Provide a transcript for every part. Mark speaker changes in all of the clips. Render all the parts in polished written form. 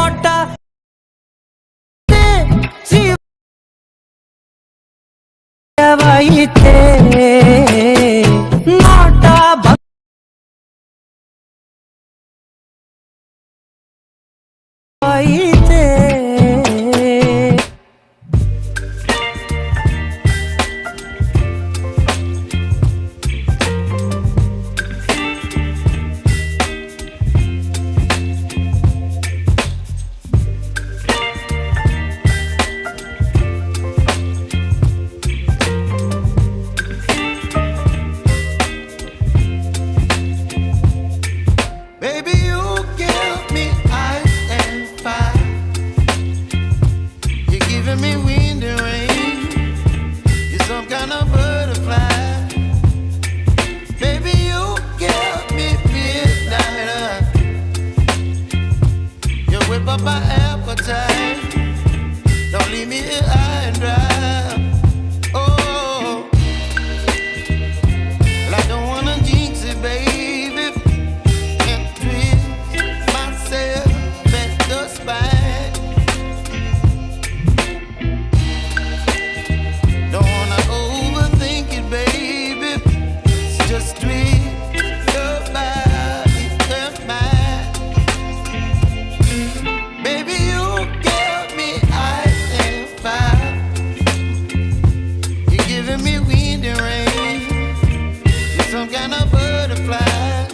Speaker 1: ಕೋಟ ಶಿವೈತೆ ನೋಟ ಐತೆ
Speaker 2: My appetite, don't leave me here high and dry. Oh, well, I don't wanna jinx it, baby, and twist myself at the spine. Don't wanna overthink it, baby. It's just twist your body and mine. Baby, you give me ice and fire. You're giving me wind and rain. You're some kind of butterfly.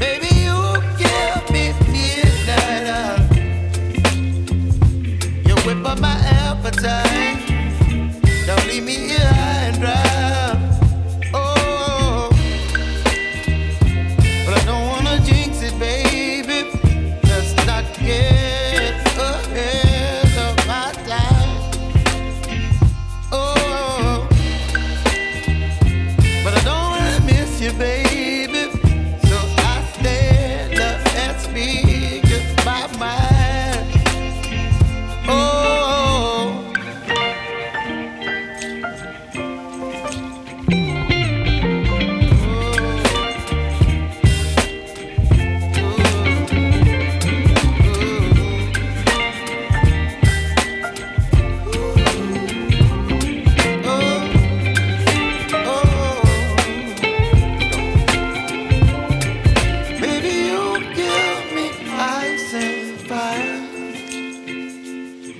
Speaker 2: Baby, you give me midnight oil. You whip up my appetite. Don't leave me here high and dry. Oh, but I don't wanna jinx it, baby. Not get ahead of my time. Oh, but I don't wanna miss you, baby. So I stand up and speak just my mind. Oh,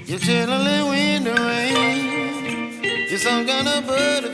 Speaker 2: you're chilling in the rain. You're some kind of bird.